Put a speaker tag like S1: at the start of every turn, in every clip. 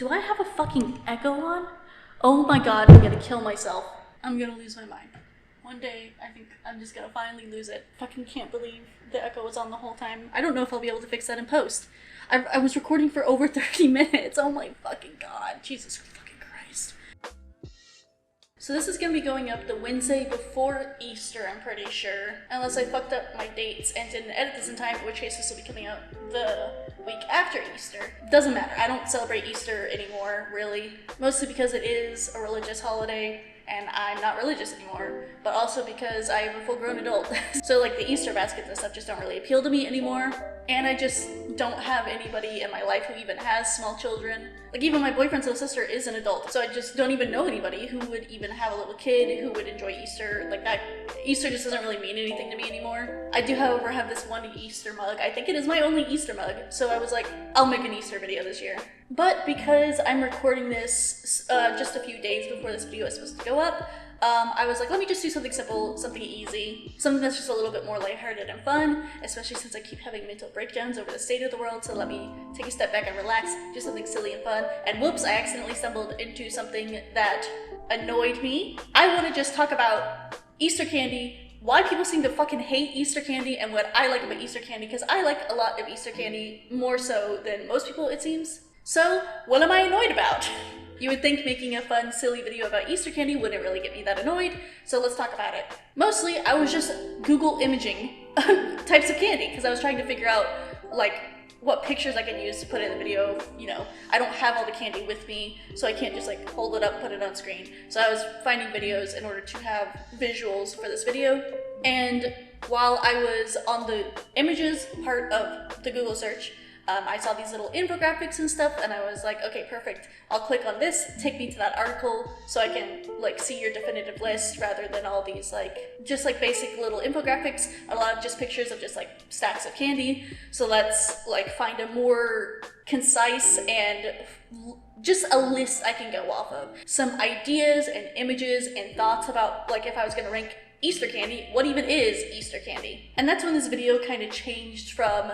S1: Do I have a fucking echo on? Oh my god, I'm gonna kill myself. I'm gonna lose my mind. One day, I think I'm just gonna finally lose it. Fucking can't believe the echo was on the whole time. I don't know if I'll be able to fix that in post. I was recording for over 30 minutes. Oh my fucking god. Jesus fucking Christ. So this is gonna be going up the Wednesday before Easter, I'm pretty sure. Unless I fucked up my dates and didn't edit this in time, in which case this will be coming out the week after Easter. Doesn't matter. I don't celebrate Easter anymore, really. Mostly because it is a religious holiday and I'm not religious anymore, but also because I am a full-grown adult. So like the Easter baskets and stuff just don't really appeal to me anymore. And I just don't have anybody in my life who even has small children. Like even my boyfriend's little sister is an adult, so I just don't even know anybody who would even have a little kid who would enjoy Easter. Like that, Easter just doesn't really mean anything to me anymore. I do, however, have this one Easter mug. I think it is my only Easter mug, so I was like, I'll make an Easter video this year. But because I'm recording this just a few days before this video is supposed to go up, I was like, let me just do something simple, something easy, something that's just a little bit more lighthearted and fun, especially since I keep having mental breakdowns over the state of the world, so let me take a step back and relax, do something silly and fun. And whoops, I accidentally stumbled into something that annoyed me. I want to just talk about Easter candy, why people seem to fucking hate Easter candy, and what I like about Easter candy, because I like a lot of Easter candy, more so than most people, it seems. So, what am I annoyed about? You would think making a fun, silly video about Easter candy wouldn't really get me that annoyed, so let's talk about it. Mostly, I was just Google imaging types of candy, because I was trying to figure out, like, what pictures I could use to put in the video. You know, I don't have all the candy with me, so I can't just, like, hold it up, put it on screen. So I was finding videos in order to have visuals for this video, and while I was on the images part of the Google search, I saw these little infographics and stuff, and I was like, okay, perfect. I'll click on this, take me to that article, so I can like see your definitive list rather than all these like, just like basic little infographics, a lot of just pictures of just like stacks of candy. So let's like find a more concise and just a list I can go off of. Some ideas and images and thoughts about like if I was gonna rank Easter candy, what even is Easter candy? And that's when this video kind of changed from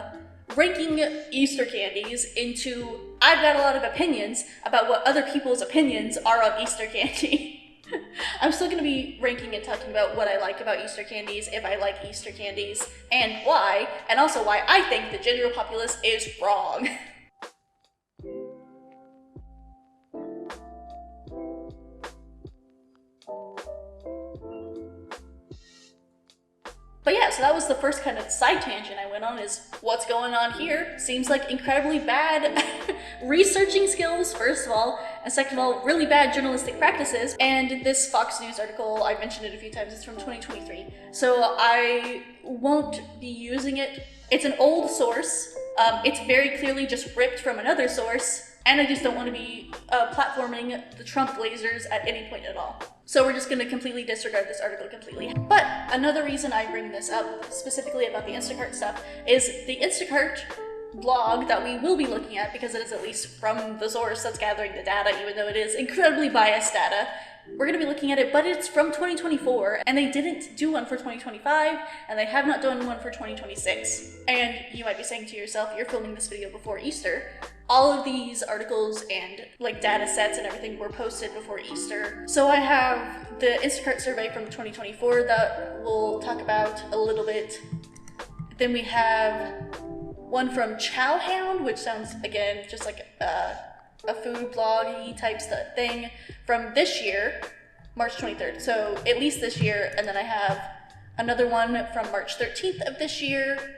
S1: ranking Easter candies into I've got a lot of opinions about what other people's opinions are on Easter candy. I'm still going to be ranking and talking about what I like about Easter candies, if I like Easter candies, and why, and also why I think the general populace is wrong. But yeah, so that was the first kind of side tangent I went on, is what's going on here. Seems like incredibly bad researching skills, first of all, and second of all, really bad journalistic practices. And this Fox News article, I mentioned it a few times, it's from 2023. So I won't be using it. It's an old source. It's very clearly just ripped from another source. And I just don't want to be platforming the Trump lasers at any point at all. So we're just going to completely disregard this article completely. But another reason I bring this up, specifically about the Instacart stuff, is the Instacart blog that we will be looking at, because it is at least from the source that's gathering the data, even though it is incredibly biased data. We're going to be looking at it, but it's from 2024, and they didn't do one for 2025, and they have not done one for 2026. And you might be saying to yourself, you're filming this video before Easter. All of these articles and like data sets and everything were posted before Easter. So I have the Instacart survey from 2024 that we'll talk about a little bit. Then we have one from Chowhound, which sounds, again, just like a food blog-y type thing, from this year, March 23rd. So at least this year. And then I have another one from March 13th of this year.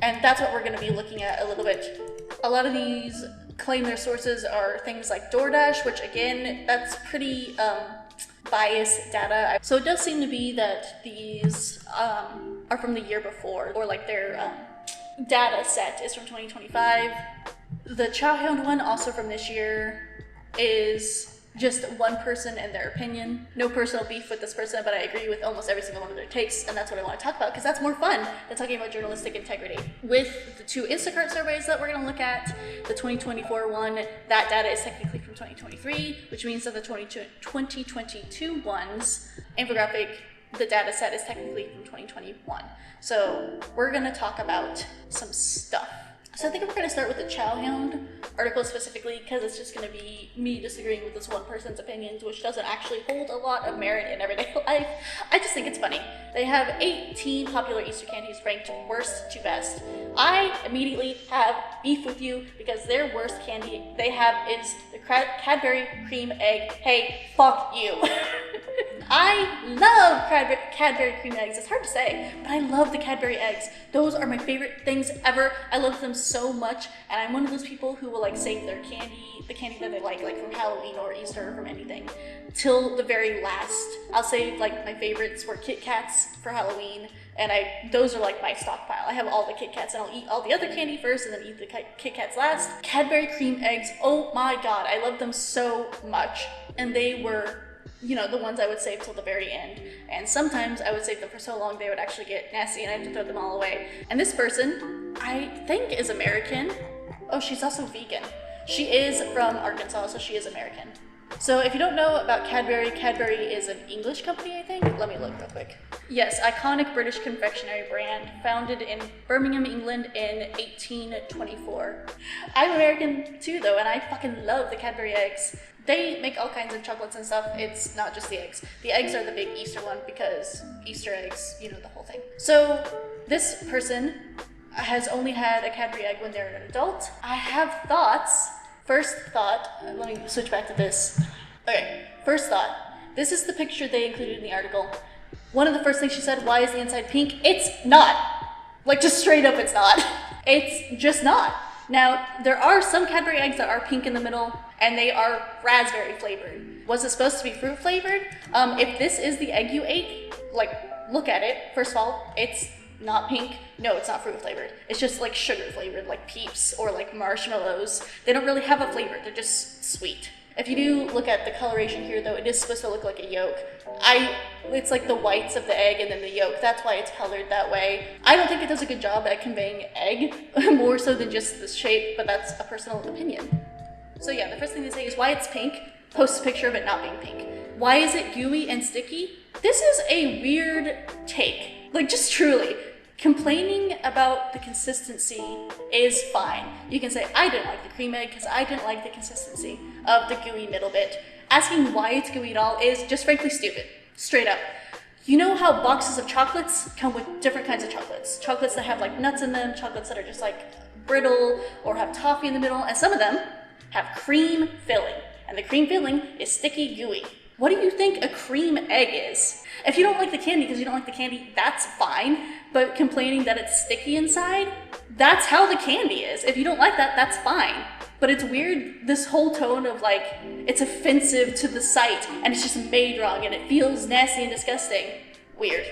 S1: And that's what we're going to be looking at a little bit. A lot of these claim their sources are things like DoorDash, which again, that's pretty biased data. So it does seem to be that these are from the year before, or like their data set is from 2025. The Chowhound one, also from this year, is just one person and their opinion. No personal beef with this person, but I agree with almost every single one of their takes, and that's what I want to talk about, because that's more fun than talking about journalistic integrity. With the two Instacart surveys that we're going to look at, the 2024 one, that data is technically from 2023, which means that the 2022 ones, infographic, the data set is technically from 2021. So we're going to talk about some stuff. So I think we're going to start with the Chowhound article specifically because it's just going to be me disagreeing with this one person's opinions, which doesn't actually hold a lot of merit in everyday life. I just think it's funny. They have 18 popular Easter candies ranked worst to best. I immediately have beef with you because their worst candy they have is the Cadbury cream egg. Hey, fuck you. I love Cadbury cream eggs. It's hard to say, but I love the Cadbury eggs. Those are my favorite things ever. I love them so much, and I'm one of those people who will like save their candy, the candy that they like from Halloween or Easter or from anything, till the very last. I'll save like my favorites were Kit Kats for Halloween, and those are like my stockpile. I have all the Kit Kats, and I'll eat all the other candy first and then eat the Kit Kats last. Cadbury cream eggs, oh my god, I love them so much, and they were, you know, the ones I would save till the very end. And sometimes I would save them for so long they would actually get nasty and I have to throw them all away. And this person, I think, is American. Oh, she's also vegan. She is from Arkansas, so she is American. So if you don't know about Cadbury, Cadbury is an English company, I think. Let me look real quick. Yes, iconic British confectionery brand, founded in Birmingham, England in 1824. I'm American too though, and I fucking love the Cadbury eggs. They make all kinds of chocolates and stuff. It's not just the eggs. The eggs are the big Easter one because Easter eggs, you know, the whole thing. So this person has only had a Cadbury egg when they're an adult. I have thoughts. First thought, let me switch back to this. Okay, first thought. This is the picture they included in the article. One of the first things she said, why is the inside pink? It's not. Like, just straight up, it's not. It's just not. Now, there are some Cadbury eggs that are pink in the middle, and they are raspberry flavored. Was it supposed to be fruit flavored? If this is the egg you ate, like, look at it. First of all, it's not pink. No, it's not fruit flavored. It's just like sugar flavored, like Peeps or like marshmallows. They don't really have a flavor. They're just sweet. If you do look at the coloration here though, it is supposed to look like a yolk. It's like the whites of the egg and then the yolk. That's why it's colored that way. I don't think it does a good job at conveying egg, more so than just the shape, but that's a personal opinion. So yeah, the first thing they say is why it's pink. Post a picture of it not being pink. Why is it gooey and sticky? This is a weird take. Like, just truly. Complaining about the consistency is fine. You can say, I didn't like the cream egg because I didn't like the consistency of the gooey middle bit. Asking why it's gooey at all is just frankly stupid. Straight up. You know how boxes of chocolates come with different kinds of chocolates? Chocolates that have like nuts in them, chocolates that are just like brittle or have toffee in the middle, and some of them have cream filling. And the cream filling is sticky gooey. What do you think a cream egg is? If you don't like the candy because you don't like the candy, that's fine. But complaining that it's sticky inside, that's how the candy is. If you don't like that, that's fine. But it's weird, this whole tone of like, it's offensive to the sight and it's just made wrong and it feels nasty and disgusting. Weird.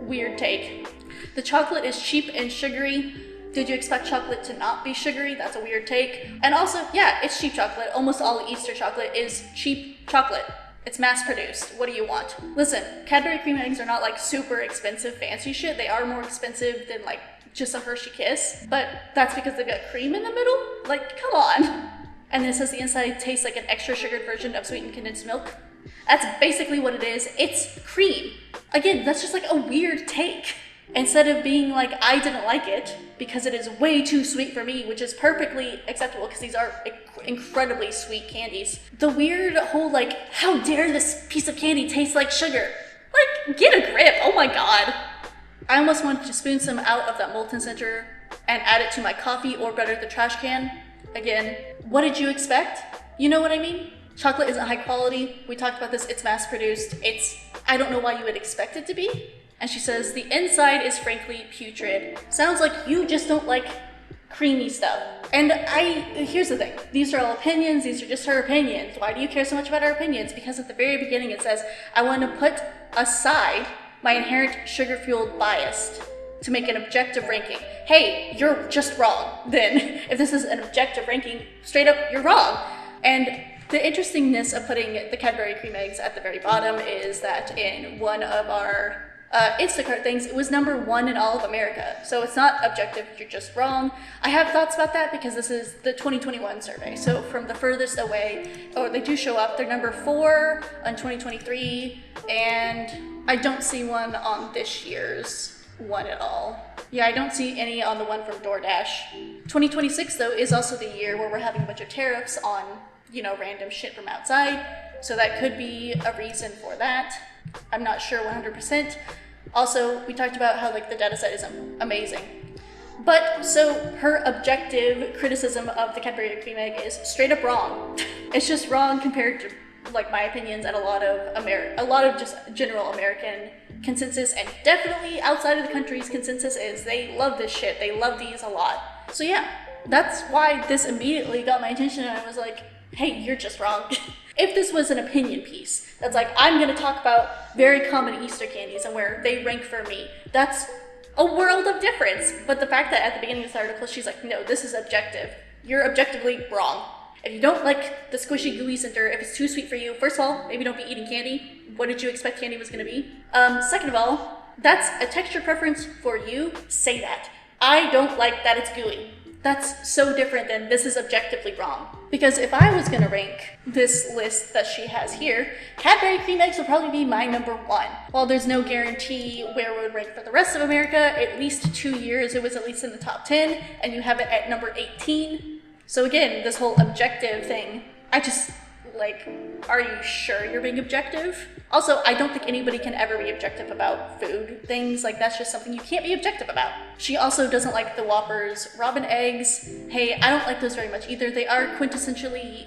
S1: Weird take. The chocolate is cheap and sugary. Did you expect chocolate to not be sugary? That's a weird take. And also, yeah, it's cheap chocolate. Almost all Easter chocolate is cheap chocolate. It's mass produced. What do you want? Listen, Cadbury cream eggs are not like super expensive fancy shit. They are more expensive than like just a Hershey Kiss, but that's because they've got cream in the middle? Like, come on. And then it says the inside tastes like an extra sugared version of sweetened condensed milk. That's basically what it is. It's cream. Again, that's just like a weird take. Instead of being like, I didn't like it because it is way too sweet for me, which is perfectly acceptable because these are incredibly sweet candies. The weird whole like, how dare this piece of candy taste like sugar? Like, get a grip, oh my god. I almost wanted to spoon some out of that molten center and add it to my coffee or better, the trash can. Again, what did you expect? You know what I mean? Chocolate isn't high quality. We talked about this, it's mass produced. I don't know why you would expect it to be. And she says, the inside is frankly putrid. Sounds like you just don't like creamy stuff. And here's the thing. These are all opinions. These are just her opinions. Why do you care so much about her opinions? Because at the very beginning it says, I want to put aside my inherent sugar-fueled bias to make an objective ranking. Hey, you're just wrong. Then, if this is an objective ranking, straight up, you're wrong. And the interestingness of putting the Cadbury cream eggs at the very bottom is that in one of our Instacart things, it was #1 in all of America. So it's not objective, you're just wrong. I have thoughts about that because this is the 2021 survey. So from the furthest away, or they do show up, they're #4 on 2023, and I don't see one on this year's one at all. Yeah, I don't see any on the one from DoorDash. 2026, though, is also the year where we're having a bunch of tariffs on, random shit from outside. So that could be a reason for that. I'm not sure 100%. Also, we talked about how, the data set is amazing. But, so, her objective criticism of the Cadbury Cream Egg is straight up wrong. It's just wrong compared to, my opinions and a lot of just general American consensus, and definitely outside of the country's consensus is they love this shit. They love these a lot. So yeah, that's why this immediately got my attention, and I was like, hey, you're just wrong. If this was an opinion piece that's like, I'm gonna talk about very common Easter candies and where they rank for me, that's a world of difference. But the fact that at the beginning of this article, she's like, no, this is objective. You're objectively wrong. If you don't like the squishy gooey center, if it's too sweet for you, first of all, maybe don't be eating candy. What did you expect candy was gonna be? Second of all, that's a texture preference for you. Say that. I don't like that it's gooey. That's so different than this is objectively wrong. Because if I was gonna rank this list that she has here, Cadbury cream eggs would probably be my number 1. While there's no guarantee where it would rank for the rest of America, at least 2 years it was at least in the top 10, and you have it at number 18. So again, this whole objective thing, I just, are you sure you're being objective? Also, I don't think anybody can ever be objective about food things. That's just something you can't be objective about. She also doesn't like the Whoppers Robin eggs. Hey, I don't like those very much either. They are quintessentially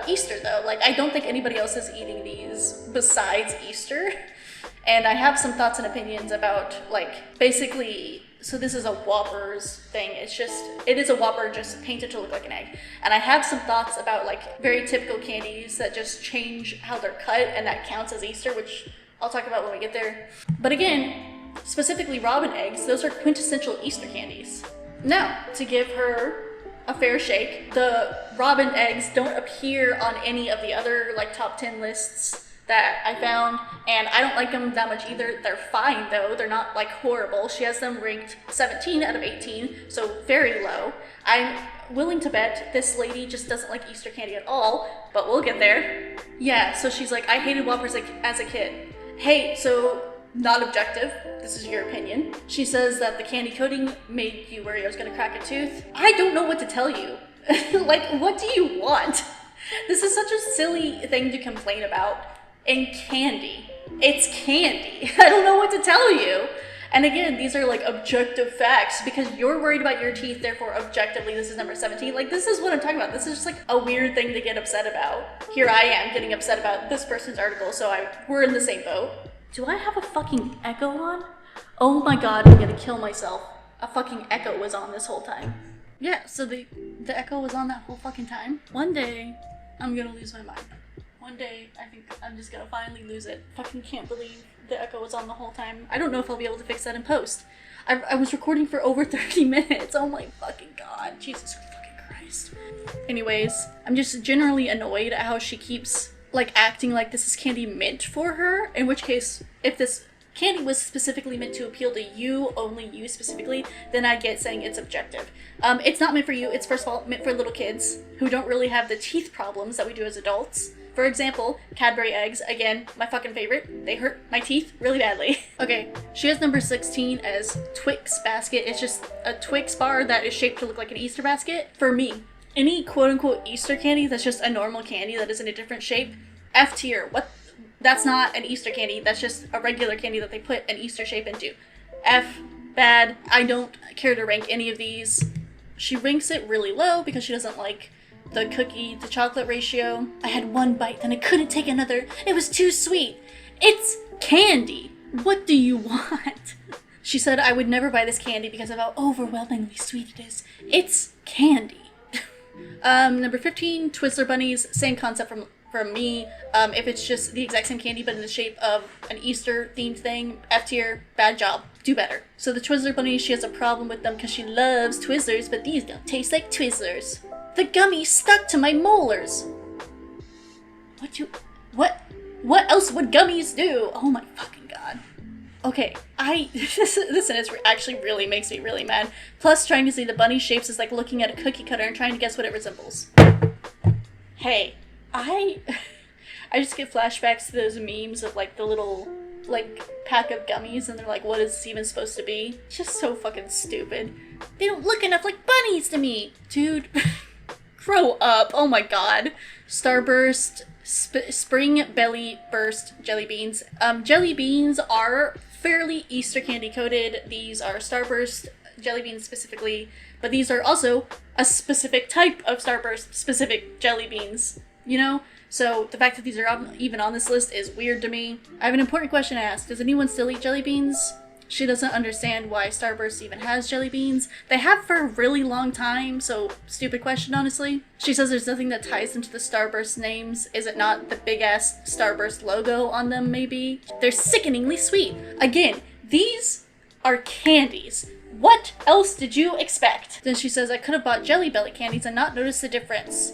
S1: Easter though. I don't think anybody else is eating these besides Easter. And I have some thoughts and opinions about, basically, so this is a Whoppers thing. It is a Whopper just painted to look like an egg. And I have some thoughts about, very typical candies that just change how they're cut, and that counts as Easter, which I'll talk about when we get there. But again, specifically Robin eggs, those are quintessential Easter candies. Now, to give her a fair shake, the Robin eggs don't appear on any of the other, top 10 lists that I found, and I don't like them that much either. They're fine though, they're not horrible. She has them ranked 17 out of 18, so very low. I'm willing to bet this lady just doesn't like Easter candy at all, but we'll get there. Yeah, so she's like, I hated Whoppers as a kid. Hey, so not objective, this is your opinion. She says that the candy coating made you worry I was gonna crack a tooth. I don't know what to tell you. What do you want? This is such a silly thing to complain about. And candy. It's candy. I don't know what to tell you. And again, these are objective facts because you're worried about your teeth, therefore objectively this is number 17. This is what I'm talking about. This is just a weird thing to get upset about. Here I am getting upset about this person's article, so we're in the same boat. Do I have a fucking echo on? Oh my god, I'm gonna kill myself. A fucking echo was on this whole time. Yeah, so the echo was on that whole fucking time. One day, I'm gonna lose my mind. One day, I think I'm just gonna finally lose it. Fucking can't believe the echo was on the whole time. I don't know if I'll be able to fix that in post. I was recording for over 30 minutes. Oh my fucking god. Jesus fucking Christ. Anyways, I'm just generally annoyed at how she keeps, acting like this is candy meant for her. In which case, if this candy was specifically meant to appeal to you, only you specifically, then I get saying it's objective. It's not meant for you. It's first of all meant for little kids who don't really have the teeth problems that we do as adults. For example, Cadbury eggs, again, my fucking favorite. They hurt my teeth really badly. Okay, she has number 16 as Twix basket. It's just a Twix bar that is shaped to look like an Easter basket. For me, any quote-unquote Easter candy that's just a normal candy that is in a different shape, F tier. What? That's not an Easter candy. That's just a regular candy that they put an Easter shape into. F, bad. I don't care to rank any of these. She ranks it really low because she doesn't like the cookie to chocolate ratio. I had one bite, then I couldn't take another. It was too sweet. It's candy. What do you want? She said I would never buy this candy because of how overwhelmingly sweet it is. It's candy. Number 15, Twizzler bunnies. Same concept from me. If it's just the exact same candy but in the shape of an Easter themed thing, F tier, bad job. Do better. So the Twizzler bunnies, she has a problem with them because she loves Twizzlers, but these don't taste like Twizzlers. The gummy stuck to my molars. What else would gummies do? Oh my fucking god. Okay, this actually really makes me really mad. Plus, trying to see the bunny shapes is like looking at a cookie cutter and trying to guess what it resembles. Hey, I just get flashbacks to those memes of the little like pack of gummies and they're like, what is this even supposed to be? It's just so fucking stupid. They don't look enough like bunnies to me. Dude, grow up. Oh my god. Starburst, Spring Belly Burst jelly beans. Jelly beans are fairly Easter candy coated. These are Starburst jelly beans specifically, but these are also a specific type of Starburst specific jelly beans, you know? So the fact that these are even on this list is weird to me. I have an important question to ask. Does anyone still eat jelly beans? She doesn't understand why Starburst even has jelly beans. They have for a really long time, so stupid question, honestly. She says there's nothing that ties them to the Starburst names. Is it not the big-ass Starburst logo on them, maybe? They're sickeningly sweet. Again, these are candies. What else did you expect? Then she says, I could have bought Jelly Belly candies and not noticed the difference.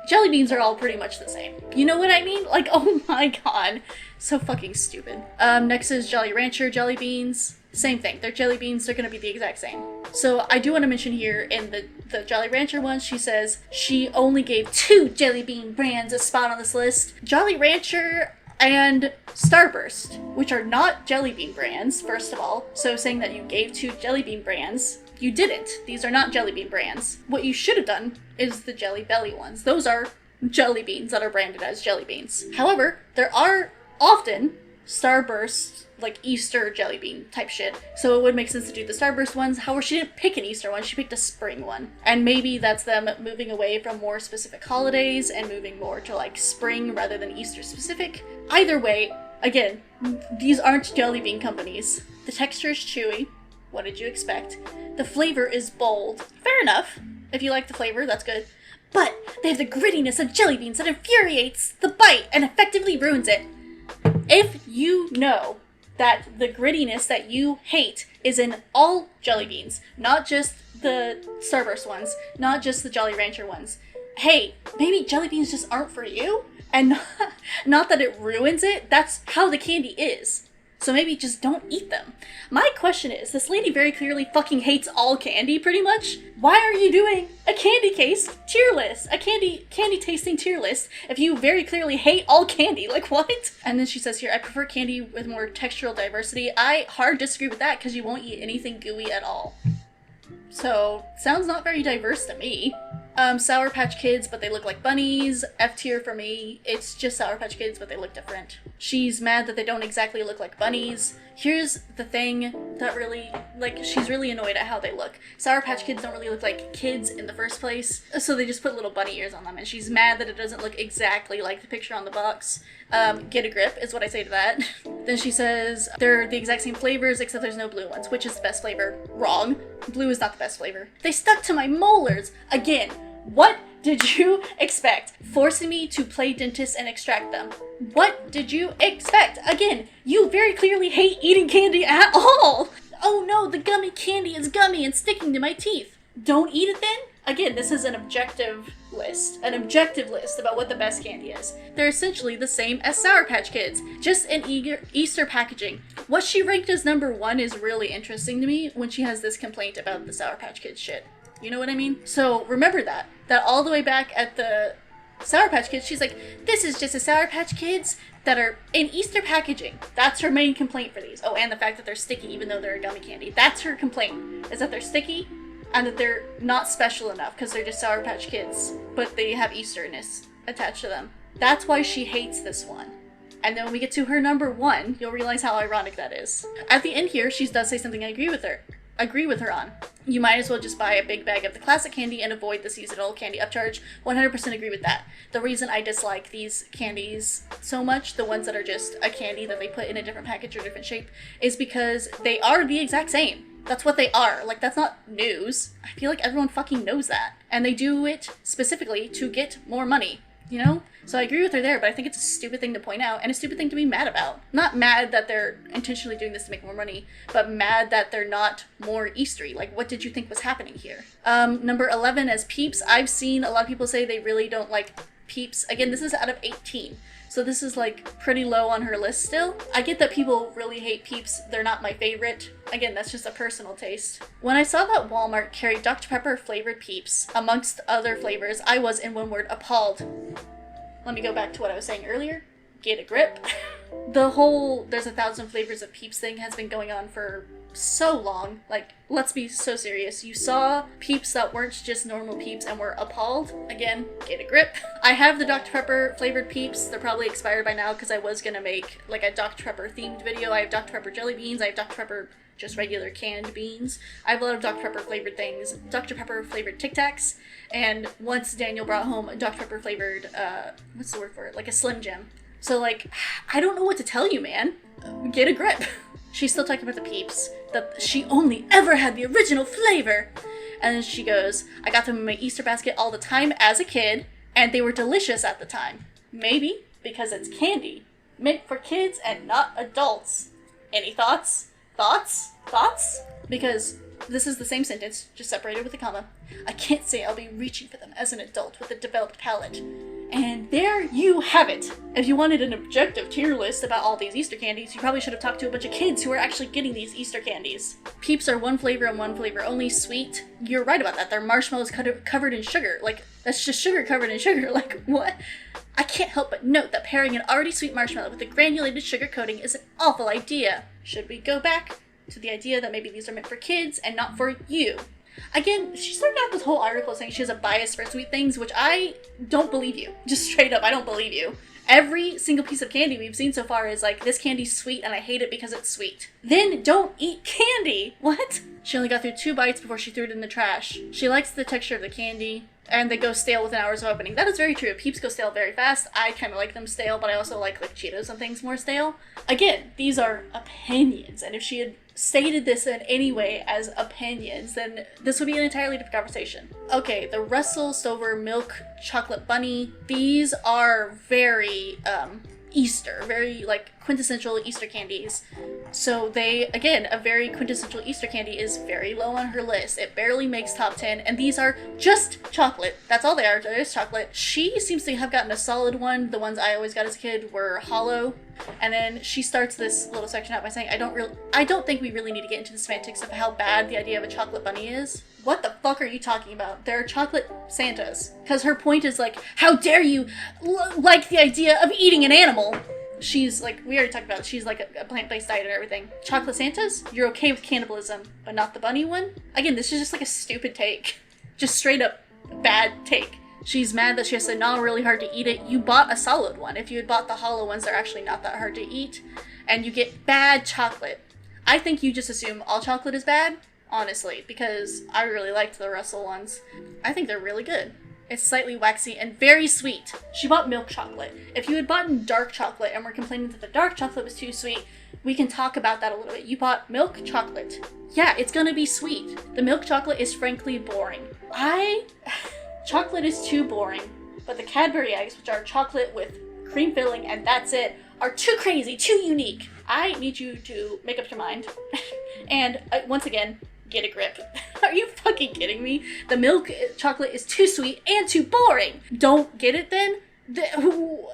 S1: Jelly beans are all pretty much the same. You know what I mean? Like, oh my god. So fucking stupid. Next is Jolly Rancher jelly beans. Same thing. They're jelly beans. They're gonna be the exact same. So I do want to mention here in the Jolly Rancher one, she says she only gave 2 jelly bean brands a spot on this list. Jolly Rancher and Starburst, which are not jelly bean brands, first of all. So saying that you gave 2 jelly bean brands, you didn't. These are not jelly bean brands. What you should have done is the Jelly Belly ones. Those are jelly beans that are branded as jelly beans. However, there are often Starburst, like Easter jelly bean type shit. So it would make sense to do the Starburst ones. However, she didn't pick an Easter one, she picked a spring one. And maybe that's them moving away from more specific holidays and moving more to like spring rather than Easter specific. Either way, again, these aren't jelly bean companies. The texture is chewy. What did you expect? The flavor is bold. Fair enough. If you like the flavor, that's good. But they have the grittiness of jelly beans that infuriates the bite and effectively ruins it. If you know that the grittiness that you hate is in all jelly beans, not just the Starburst ones, not just the Jolly Rancher ones, hey, maybe jelly beans just aren't for you? And not that it ruins it, that's how the candy is. So maybe just don't eat them. My question is, this lady very clearly fucking hates all candy, pretty much. Why are you doing a candy case tier list? A candy tasting tier list if you very clearly hate all candy? Like, what? And then she says here, I prefer candy with more textural diversity. I hard disagree with that because you won't eat anything gooey at all. So, sounds not very diverse to me. Sour Patch Kids, but they look like bunnies. F tier for me. It's just Sour Patch Kids, but they look different. She's mad that they don't exactly look like bunnies. Here's the thing that really, like, she's really annoyed at how they look. Sour Patch Kids don't really look like kids in the first place, so they just put little bunny ears on them, and she's mad that it doesn't look exactly like the picture on the box. Get a grip is what I say to that. Then she says they're the exact same flavors, except there's no blue ones. Which is the best flavor? Wrong. Blue is not the best flavor. They stuck to my molars! Again, what did you expect? Forcing me to play dentist and extract them. What did you expect? Again, you very clearly hate eating candy at all! Oh no, the gummy candy is gummy and sticking to my teeth. Don't eat it then? Again, this is an objective list about what the best candy is. They're essentially the same as Sour Patch Kids, just in Easter packaging. What she ranked as number 1 is really interesting to me when she has this complaint about the Sour Patch Kids shit. You know what I mean? So remember that all the way back at the Sour Patch Kids, she's like, this is just a Sour Patch Kids that are in Easter packaging. That's her main complaint for these. Oh, and the fact that they're sticky even though they're a gummy candy. That's her complaint, is that they're sticky and that they're not special enough because they're just Sour Patch Kids, but they have Easterness attached to them. That's why she hates this one. And then when we get to her number 1, you'll realize how ironic that is. At the end here, she does say something I agree with her on. You might as well just buy a big bag of the classic candy and avoid the seasonal candy upcharge. 100% agree with that. The reason I dislike these candies so much, the ones that are just a candy that they put in a different package or different shape, is because they are the exact same. That's what they are. Like, that's not news. I feel like everyone fucking knows that. And they do it specifically to get more money, you know? So I agree with her there, but I think it's a stupid thing to point out and a stupid thing to be mad about. Not mad that they're intentionally doing this to make more money, but mad that they're not more Eastery. Like, what did you think was happening here? Number 11 as Peeps. I've seen a lot of people say they really don't like Peeps. Again, this is out of 18. So this is like pretty low on her list still. I get that people really hate Peeps. They're not my favorite. Again, that's just a personal taste. When I saw that Walmart carried Dr. Pepper flavored Peeps amongst other flavors, I was, in one word, appalled. Let me go back to what I was saying earlier. get a grip. The whole there's 1,000 flavors of Peeps thing has been going on for so long. Like, let's be so serious. You saw Peeps that weren't just normal Peeps and were appalled. Again, get a grip. I have the Dr. Pepper flavored Peeps. They're probably expired by now because I was gonna make like a Dr. Pepper themed video. I have Dr. Pepper jelly beans. I have Dr. Pepper just regular canned beans. I have a lot of Dr. Pepper flavored things. Dr. Pepper flavored Tic Tacs. And once Daniel brought home a Dr. Pepper flavored, what's the word for it? Like a Slim Jim. So like, I don't know what to tell you, man. Get a grip. She's still talking about the Peeps, that she only ever had the original flavor. And then she goes, I got them in my Easter basket all the time as a kid, and they were delicious at the time. Maybe because it's candy, meant for kids and not adults. Any thoughts? Thoughts? Thoughts? Because this is the same sentence, just separated with a comma. I can't say I'll be reaching for them as an adult with a developed palate. And there you have it. If you wanted an objective tier list about all these Easter candies, you probably should have talked to a bunch of kids who are actually getting these Easter candies. Peeps are one flavor and one flavor only, sweet. You're right about that. They're marshmallows covered in sugar. Like, that's just sugar covered in sugar. Like, what? I can't help but note that pairing an already sweet marshmallow with a granulated sugar coating is an awful idea. Should we go back to the idea that maybe these are meant for kids and not for you? Again, she started out this whole article saying she has a bias for sweet things, which I don't believe you. Just straight up, I don't believe you. Every single piece of candy we've seen so far is like, this candy's sweet and I hate it because it's sweet. Then don't eat candy! What? She only got through 2 bites before she threw it in the trash. She likes the texture of the candy, and they go stale within hours of opening. That is very true. Peeps go stale very fast. I kind of like them stale, but I also like Cheetos and things more stale. Again, these are opinions, and if she had stated this in any way as opinions, then this would be an entirely different conversation. Okay, the Russell Stover Milk Chocolate Bunny. These are very, Easter, very like quintessential Easter candies. So they, again, a very quintessential Easter candy is very low on her list. It barely makes top 10, and these are just chocolate. That's all they are, they're just chocolate. She seems to have gotten a solid one. The ones I always got as a kid were hollow. And then she starts this little section out by saying, I don't think we really need to get into the semantics of how bad the idea of a chocolate bunny is. What the fuck are you talking about? There are chocolate Santas. Because her point is like, how dare you like the idea of eating an animal? She's like, we already talked about it, she's like a plant-based diet and everything. Chocolate Santas? You're okay with cannibalism, but not the bunny one? Again, this is just like a stupid take. Just straight up bad take. She's mad that she has to gnaw really hard to eat it. You bought a solid one. If you had bought the hollow ones, they're actually not that hard to eat. And you get bad chocolate. I think you just assume all chocolate is bad, honestly, because I really liked the Russell ones. I think they're really good. It's slightly waxy and very sweet. She bought milk chocolate. If you had bought dark chocolate and were complaining that the dark chocolate was too sweet, we can talk about that a little bit. You bought milk chocolate. Yeah, it's gonna be sweet. The milk chocolate is frankly boring. Chocolate is too boring, but the Cadbury eggs, which are chocolate with cream filling and that's it, are too crazy, too unique. I need you to make up your mind. And once again, get a grip. Are you fucking kidding me? The milk chocolate is too sweet and too boring. Don't get it then? Who?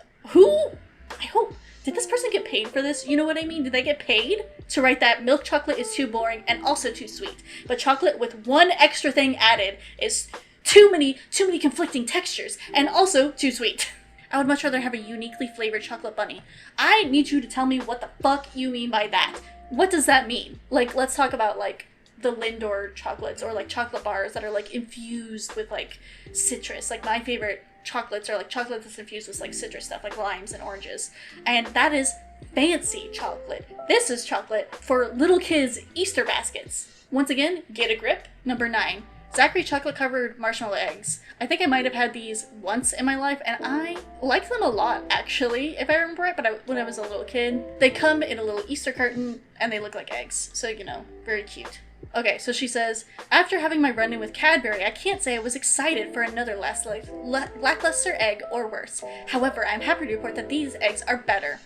S1: I hope. Did this person get paid for this? You know what I mean? Did they get paid to write that milk chocolate is too boring and also too sweet? But chocolate with one extra thing added is too many conflicting textures and also too sweet. I would much rather have a uniquely flavored chocolate bunny. I need you to tell me what the fuck you mean by that. What does that mean? Like, let's talk about like the Lindor chocolates or like chocolate bars that are like infused with like citrus. Like my favorite chocolates are like chocolate that's infused with like citrus stuff like limes and oranges. And that is fancy chocolate. This is chocolate for little kids' Easter baskets. Once again, get a grip. Number 9. Zachary chocolate covered marshmallow eggs. I think I might have had these once in my life and I like them a lot actually, if I remember right, but when I was a little kid. They come in a little Easter carton and they look like eggs, so you know, very cute. Okay, so she says, after having my run-in with Cadbury, I can't say I was excited for another lackluster egg or worse. However, I'm happy to report that these eggs are better.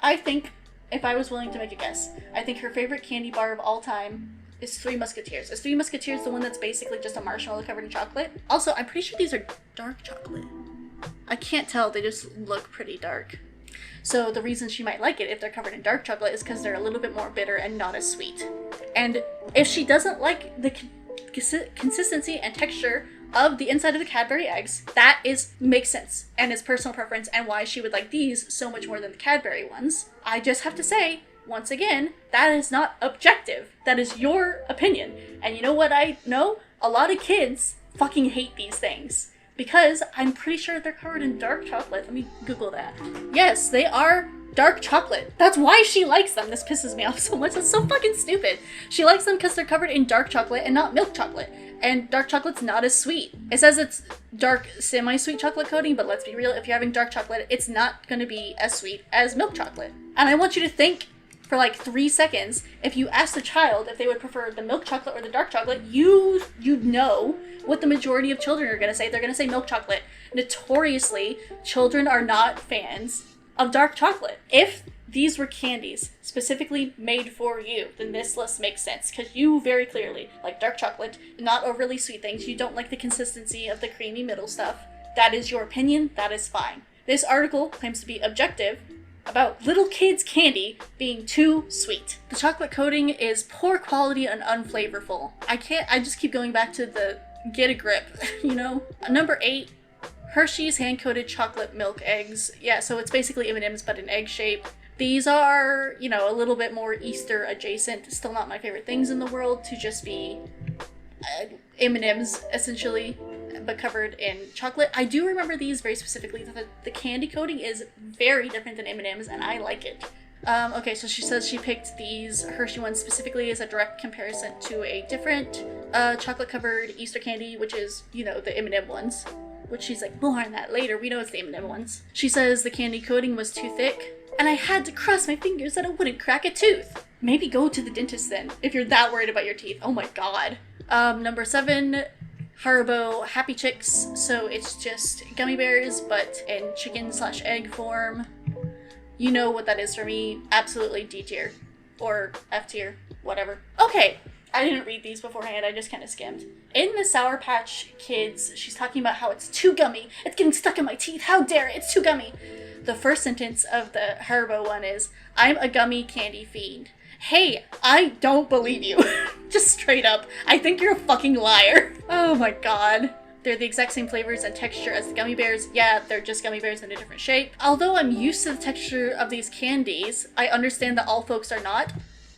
S1: I think, if I was willing to make a guess, I think her favorite candy bar of all time is Three Musketeers. Is Three Musketeers the one that's basically just a marshmallow covered in chocolate? Also, I'm pretty sure these are dark chocolate. I can't tell, they just look pretty dark. So the reason she might like it if they're covered in dark chocolate is because they're a little bit more bitter and not as sweet. And if she doesn't like the consistency and texture of the inside of the Cadbury eggs. That makes sense and is personal preference and why she would like these so much more than the Cadbury ones. I just have to say, once again, that is not objective. That is your opinion. And you know what I know? A lot of kids fucking hate these things because I'm pretty sure they're covered in dark chocolate. Let me Google that. Yes, they are dark chocolate. That's why she likes them. This pisses me off so much. That's so fucking stupid. She likes them because they're covered in dark chocolate and not milk chocolate. And dark chocolate's not as sweet. It says it's dark semi-sweet chocolate coating, but let's be real, if you're having dark chocolate, it's not going to be as sweet as milk chocolate. And I want you to think for like 3 seconds, if you asked a child if they would prefer the milk chocolate or the dark chocolate, you'd know what the majority of children are going to say. They're going to say milk chocolate. Notoriously, children are not fans of dark chocolate. If these were candies specifically made for you, then this list makes sense because you very clearly like dark chocolate, not overly sweet things. You don't like the consistency of the creamy middle stuff. That is your opinion. That is fine. This article claims to be objective about little kids' candy being too sweet. The chocolate coating is poor quality and unflavorful. I just keep going back to the get a grip, you know? Number 8, Hershey's hand-coated chocolate milk eggs. Yeah, so it's basically M&M's but in egg shape. These are, you know, a little bit more Easter adjacent. Still not my favorite things in the world to just be M&M's essentially, but covered in chocolate. I do remember these very specifically. The candy coating is very different than M&M's and I like it. Okay, so she says she picked these Hershey ones specifically as a direct comparison to a different chocolate-covered Easter candy, which is, you know, the M&M ones. Which she's like, more on that later. We know it's the M&M ones. She says the candy coating was too thick, and I had to cross my fingers that it wouldn't crack a tooth. Maybe go to the dentist then, if you're that worried about your teeth. Oh my god. Number 7, Haribo Happy Chicks. So it's just gummy bears, but in chicken/egg form. You know what that is for me. Absolutely D tier. Or F tier. Whatever. Okay. I didn't read these beforehand, I just kind of skimmed. In the Sour Patch Kids, she's talking about how it's too gummy. It's getting stuck in my teeth. How dare it? It's too gummy. The first sentence of the Haribo one is, I'm a gummy candy fiend. Hey, I don't believe you. Just straight up. I think you're a fucking liar. Oh my god. They're the exact same flavors and texture as the gummy bears. Yeah, they're just gummy bears in a different shape. Although I'm used to the texture of these candies, I understand that all folks are not.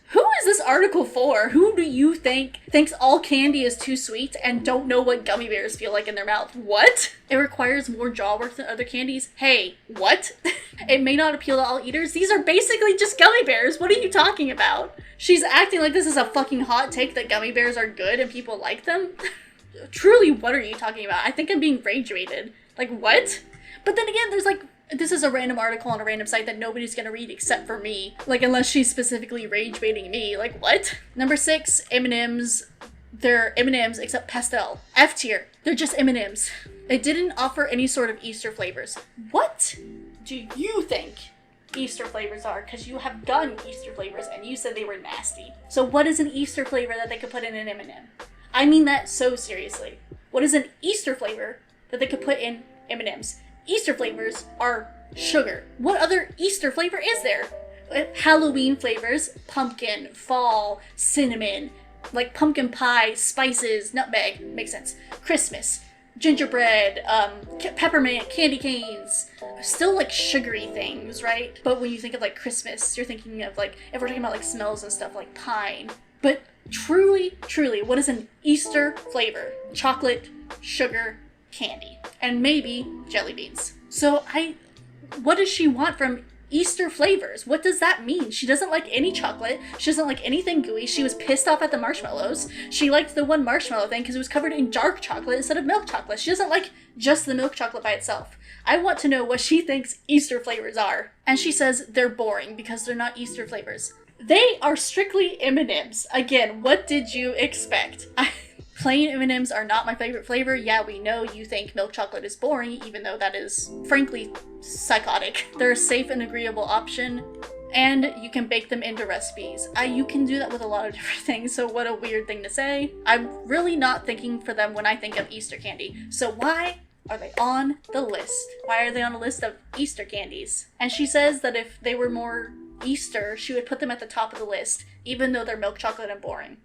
S1: Who is this article for? Who do you think thinks all candy is too sweet and don't know what gummy bears feel like in their mouth? What? It requires more jaw work than other candies? Hey, what? It may not appeal to all eaters. These are basically just gummy bears. What are you talking about? She's acting like this is a fucking hot take that gummy bears are good and people like them. Truly, what are you talking about? I think I'm being rage-baited. Like, what? But then again, there's like, this is a random article on a random site that nobody's gonna read except for me. Like, unless she's specifically rage-baiting me. Like, what? Number 6, M&M's. They're M&M's except pastel. F tier. They're just M&M's. It didn't offer any sort of Easter flavors. What do you think Easter flavors are? Because you have done Easter flavors and you said they were nasty. So what is an Easter flavor that they could put in an M&M? I mean that so seriously. What is an Easter flavor that they could put in M&M's? Easter flavors are sugar. What other Easter flavor is there? Halloween flavors, pumpkin, fall, cinnamon, like pumpkin pie, spices, nutmeg, makes sense. Christmas, gingerbread, peppermint, candy canes, still like sugary things, right? But when you think of like Christmas, you're thinking of like, if we're talking about like smells and stuff, like pine. But truly, what is an Easter flavor? Chocolate, sugar, candy, and maybe jelly beans. So what does she want from Easter flavors? What does that mean? She doesn't like any chocolate. She doesn't like anything gooey. She was pissed off at the marshmallows. She liked the one marshmallow thing because it was covered in dark chocolate instead of milk chocolate. She doesn't like just the milk chocolate by itself. I want to know what she thinks Easter flavors are. And she says they're boring because they're not Easter flavors. They are strictly M&M's. Again, what did you expect? Plain M&M's are not my favorite flavor. Yeah, we know you think milk chocolate is boring, even though that is, frankly, psychotic. They're a safe and agreeable option, and you can bake them into recipes. You can do that with a lot of different things, so what a weird thing to say. I'm really not thinking for them when I think of Easter candy. So why are they on the list? Why are they on a list of Easter candies? And she says that if they were more Easter, she would put them at the top of the list, even though they're milk chocolate and boring.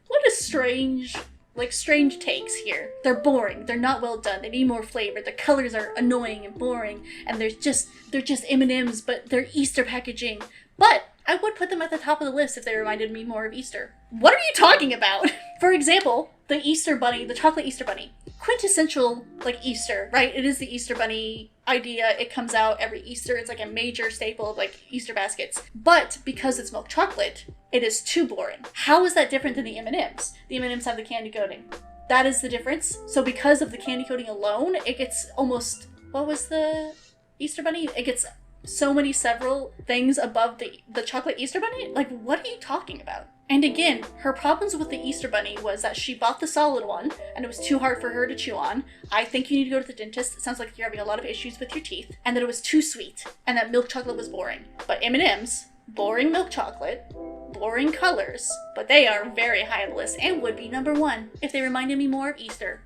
S1: What a strange like strange takes here. They're boring. They're not well done. They need more flavor. The colors are annoying and boring, and they're just M&Ms, but they're Easter packaging. But I would put them at the top of the list if they reminded me more of Easter. What are you talking about? For example, the Easter Bunny, the chocolate Easter Bunny. Quintessential, like, Easter, right? It is the Easter Bunny idea. It comes out every Easter. It's like a major staple of, like, Easter baskets. But because it's milk chocolate, it is too boring. How is that different than the M&Ms? The M&Ms have the candy coating. That is the difference. So because of the candy coating alone, it gets almost... What was the Easter Bunny? It gets so many several things above the chocolate Easter Bunny? Like, what are you talking about? And again, her problems with the Easter Bunny was that she bought the solid one, and it was too hard for her to chew on. I think you need to go to the dentist. It sounds like you're having a lot of issues with your teeth. And that it was too sweet, and that milk chocolate was boring. But M&Ms, boring milk chocolate, boring colors, but they are very high on the list, and would be number 1 if they reminded me more of Easter.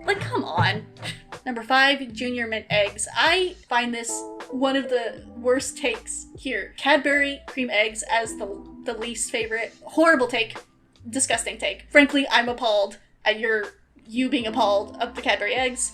S1: Like, come on. Number 5, Junior Mint eggs. I find this one of the worst takes here. Cadbury cream eggs as the least favorite. Horrible take. Disgusting take. Frankly, I'm appalled at you being appalled of the Cadbury eggs.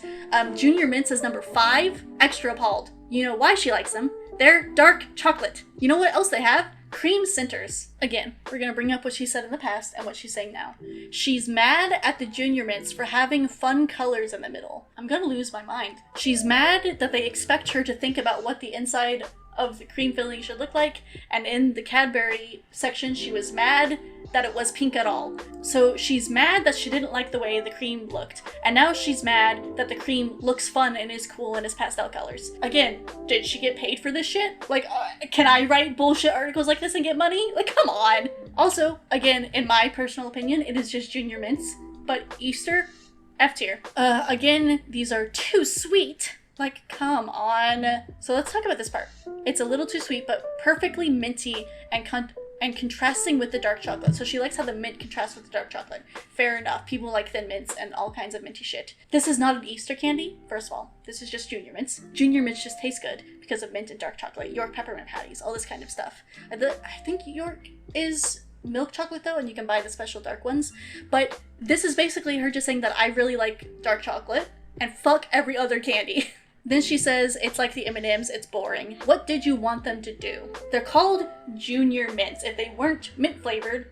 S1: Junior Mints is number 5. Extra appalled. You know why she likes them. They're dark chocolate. You know what else they have? Cream centers. Again, we're going to bring up what she said in the past and what she's saying now. She's mad at the Junior Mints for having fun colors in the middle. I'm going to lose my mind. She's mad that they expect her to think about what the inside of the cream filling should look like, and in the Cadbury section she was mad that it was pink at all. So she's mad that she didn't like the way the cream looked, and now she's mad that the cream looks fun and is cool and is pastel colors. Again, did she get paid for this shit? Like, can I write bullshit articles like this and get money? Like, come on. Also, again, in my personal opinion, it is just Junior Mints, but Easter, F tier. Again, these are too sweet. Like, come on. So let's talk about this part. It's a little too sweet, but perfectly minty and contrasting with the dark chocolate. So she likes how the mint contrasts with the dark chocolate. Fair enough. People like thin mints and all kinds of minty shit. This is not an Easter candy, first of all. This is just Junior Mints. Junior Mints just taste good because of mint and dark chocolate. York peppermint patties, all this kind of stuff. I think York is milk chocolate though, and you can buy the special dark ones. But this is basically her just saying that I really like dark chocolate and fuck every other candy. Then she says, it's like the M&Ms, it's boring. What did you want them to do? They're called Junior Mints. If they weren't mint flavored...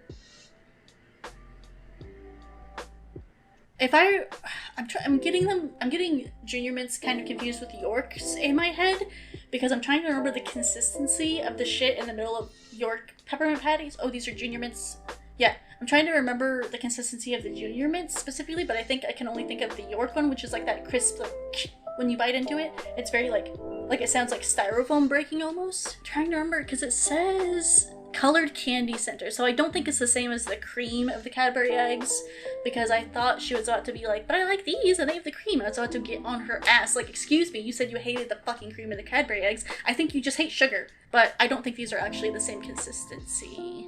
S1: I'm getting Junior Mints kind of confused with Yorks in my head, because I'm trying to remember the consistency of the shit in the middle of York peppermint patties. Oh, these are Junior Mints. Yeah, I'm trying to remember the consistency of the Junior Mints specifically, but I think I can only think of the York one, which is like that crisp, like, when you bite into it. It's very like it sounds like styrofoam breaking almost. I'm trying to remember, because it says colored candy center, so I don't think it's the same as the cream of the Cadbury eggs, because I thought she was about to be like, but I like these and they have the cream. I was about to get on her ass like, excuse me, you said you hated the fucking cream of the Cadbury eggs. I think you just hate sugar. But I don't think these are actually the same consistency.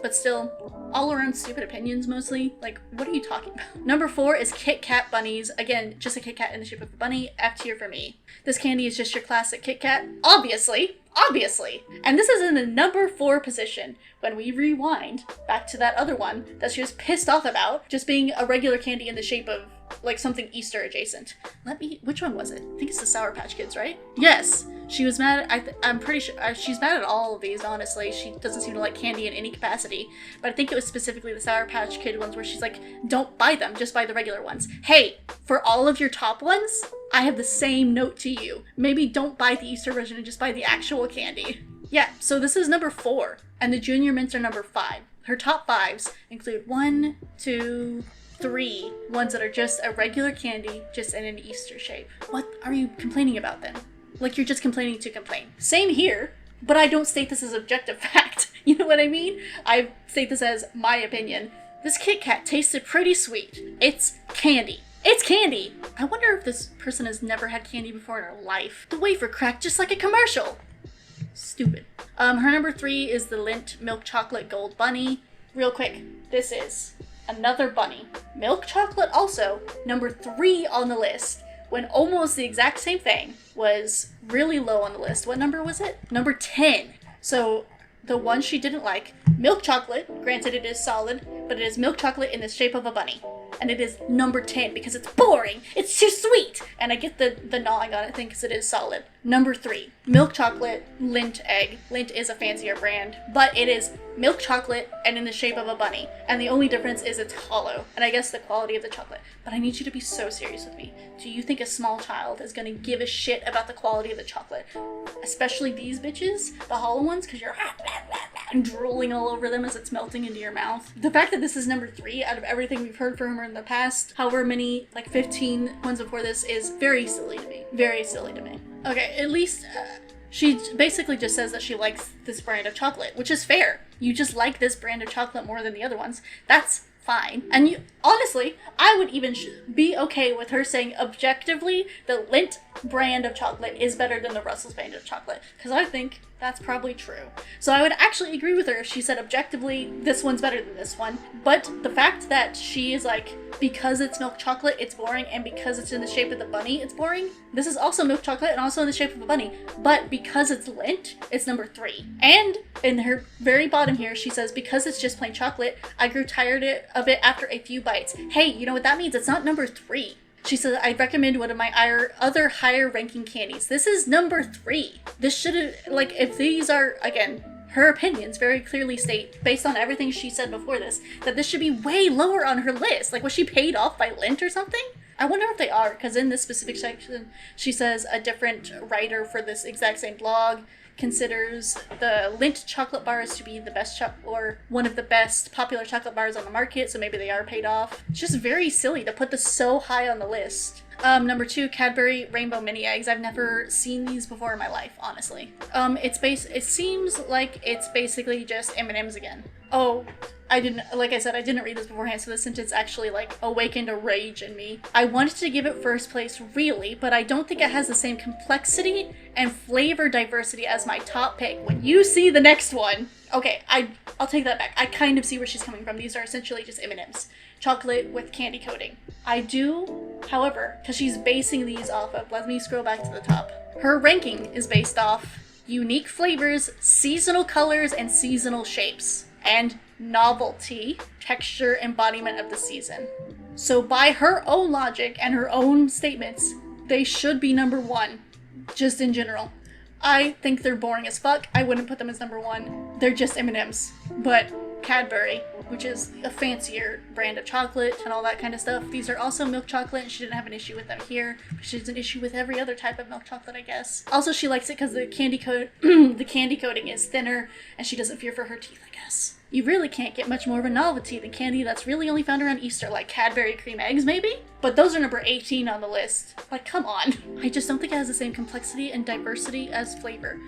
S1: But still, all around stupid opinions mostly. Like, what are you talking about? Number 4 is Kit Kat bunnies. Again, just a Kit Kat in the shape of a bunny. F tier for me. This candy is just your classic Kit Kat. Obviously. And this is in the number 4 position when we rewind back to that other one that she was pissed off about just being a regular candy in the shape of like something Easter adjacent. Which one was it? I think it's the Sour Patch Kids, right? Yes. She was mad. I'm pretty sure she's mad at all of these, honestly. She doesn't seem to like candy in any capacity. But I think it was specifically the Sour Patch Kid ones where she's like, don't buy them, just buy the regular ones. Hey, for all of your top ones, I have the same note to you. Maybe don't buy the Easter version and just buy the actual candy. Yeah, so this is number 4, and the Junior Mints are number 5. Her top 5s include 1, 2, 3 ones that are just a regular candy, just in an Easter shape. What are you complaining about then? Like, you're just complaining to complain. Same here, but I don't state this as objective fact. You know what I mean? I state this as my opinion. This Kit Kat tasted pretty sweet. It's candy. It's candy! I wonder if this person has never had candy before in her life. The wafer cracked just like a commercial. Stupid. Her number 3 is the Lindt Milk Chocolate Gold Bunny. Real quick, this is another bunny. Milk chocolate also, number 3 on the list, when almost the exact same thing was really low on the list. What number was it? Number 10. So the one she didn't like, milk chocolate. Granted, it is solid, but it is milk chocolate in the shape of a bunny. And it is number 10 because it's boring. It's too sweet. And I get the gnawing on it thing because it is solid. Number 3, milk chocolate Lindt egg. Lindt is a fancier brand, but it is milk chocolate and in the shape of a bunny. And the only difference is it's hollow. And I guess the quality of the chocolate. But I need you to be so serious with me. Do you think a small child is going to give a shit about the quality of the chocolate? Especially these bitches, the hollow ones, because you're drooling all over them as it's melting into your mouth. The fact that this is number 3 out of everything we've heard from her in the past, however many, like 15 ones before this, is very silly to me. Very silly to me. Okay, at least she basically just says that she likes this brand of chocolate, which is fair. You just like this brand of chocolate more than the other ones. That's fine. And you, honestly, I would even be okay with her saying objectively the Lindt brand of chocolate is better than the Russell's brand of chocolate, because I think that's probably true. So I would actually agree with her if she said objectively this one's better than this one. But the fact that she is like, because it's milk chocolate, it's boring, and because it's in the shape of the bunny, it's boring. This is also milk chocolate and also in the shape of a bunny, but because it's Lindt, it's number 3. And in her very bottom here, she says, because it's just plain chocolate, I grew tired of it after a few bites. Hey, you know what that means? It's not number 3. She says, I'd recommend one of my other higher ranking candies. This is number 3. This should have, like, if these are, again, her opinions very clearly state, based on everything she said before this, that this should be way lower on her list. Like, was she paid off by Lindt or something? I wonder if they are, because in this specific section, she says a different writer for this exact same blog considers the Lindt chocolate bars to be the best or one of the best popular chocolate bars on the market, so maybe they are paid off. It's just very silly to put this so high on the list. Number 2, Cadbury Rainbow Mini Eggs. I've never seen these before in my life, honestly. It seems like it's basically just M&Ms again. Oh, like I said, I didn't read this beforehand, so this sentence actually, like, awakened a rage in me. I wanted to give it first place, really, but I don't think it has the same complexity and flavor diversity as my top pick. When you see the next one, okay, I'll take that back. I kind of see where she's coming from. These are essentially just M&Ms. Chocolate with candy coating. I do, however, because she's basing these off of, let me scroll back to the top. Her ranking is based off unique flavors, seasonal colors, and seasonal shapes. And novelty, texture, embodiment of the season. So by her own logic and her own statements, they should be number 1, just in general. I think they're boring as fuck. I wouldn't put them as number 1. They're just M&Ms. But Cadbury, which is a fancier brand of chocolate and all that kind of stuff, these are also milk chocolate, and she didn't have an issue with them here. But she has an issue with every other type of milk chocolate, I guess. Also, she likes it because the candy coating is thinner, and she doesn't fear for her teeth, I guess. You really can't get much more of a novelty than candy that's really only found around Easter, like Cadbury cream eggs, maybe? But those are number 18 on the list. Like, come on. I just don't think it has the same complexity and diversity as flavor.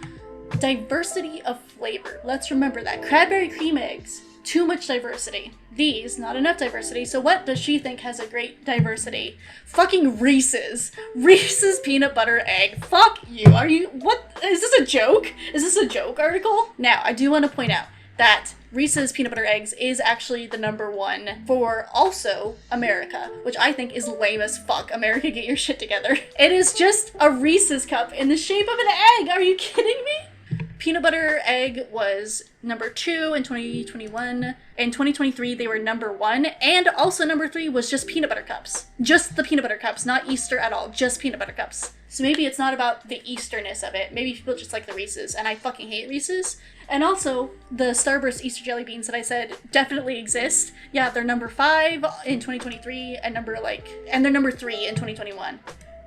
S1: Diversity of flavor. Let's remember that. Cadbury cream eggs, too much diversity. These, not enough diversity. So what does she think has a great diversity? Fucking Reese's. Reese's peanut butter egg. Fuck you. Are you, what? Is this a joke? Is this a joke article? Now, I do want to point out that Reese's peanut butter eggs is actually the number 1 for also America, which I think is lame as fuck. America, get your shit together. It is just a Reese's cup in the shape of an egg. Are you kidding me? Peanut butter egg was number 2 in 2021. In 2023, they were number 1. And also number 3 was just peanut butter cups. Just the peanut butter cups, not Easter at all. Just peanut butter cups. So maybe it's not about the Easterness of it. Maybe people just like the Reese's, and I fucking hate Reese's. And also, the Starburst Easter jelly beans that I said definitely exist. Yeah, they're number 5 in 2023, and they're number 3 in 2021.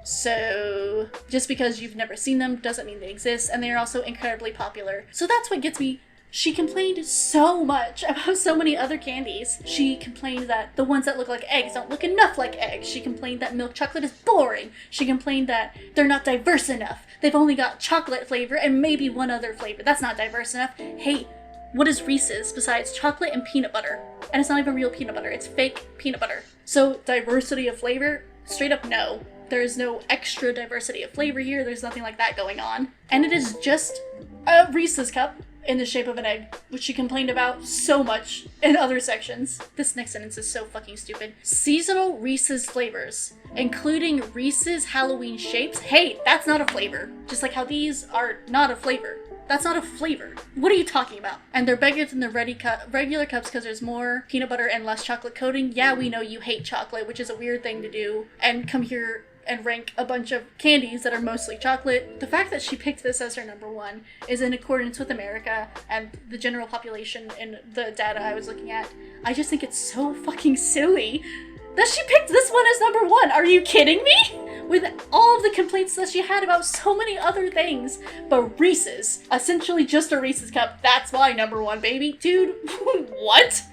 S1: So just because you've never seen them doesn't mean they exist, and they are also incredibly popular. So that's what gets me. She complained so much about so many other candies. She complained that the ones that look like eggs don't look enough like eggs. She complained that milk chocolate is boring. She complained that they're not diverse enough. They've only got chocolate flavor and maybe one other flavor. That's not diverse enough. Hey, what is Reese's besides chocolate and peanut butter? And it's not even real peanut butter. It's fake peanut butter. So diversity of flavor? Straight up no. There's no extra diversity of flavor here. There's nothing like that going on. And it is just a Reese's cup in the shape of an egg, which she complained about so much in other sections. This next sentence is so fucking stupid. Seasonal Reese's flavors, including Reese's Halloween shapes. Hey, that's not a flavor. Just like how these are not a flavor. That's not a flavor. What are you talking about? And they're bigger than the regular cups because there's more peanut butter and less chocolate coating. Yeah, we know you hate chocolate, which is a weird thing to do, and come here and rank a bunch of candies that are mostly chocolate. The fact that she picked this as her number one is in accordance with America and the general population in the data I was looking at. I just think it's so fucking silly that she picked this one as number one. Are you kidding me? With all of the complaints that she had about so many other things. But Reese's, essentially just a Reese's cup, that's my number one, baby. Dude, what?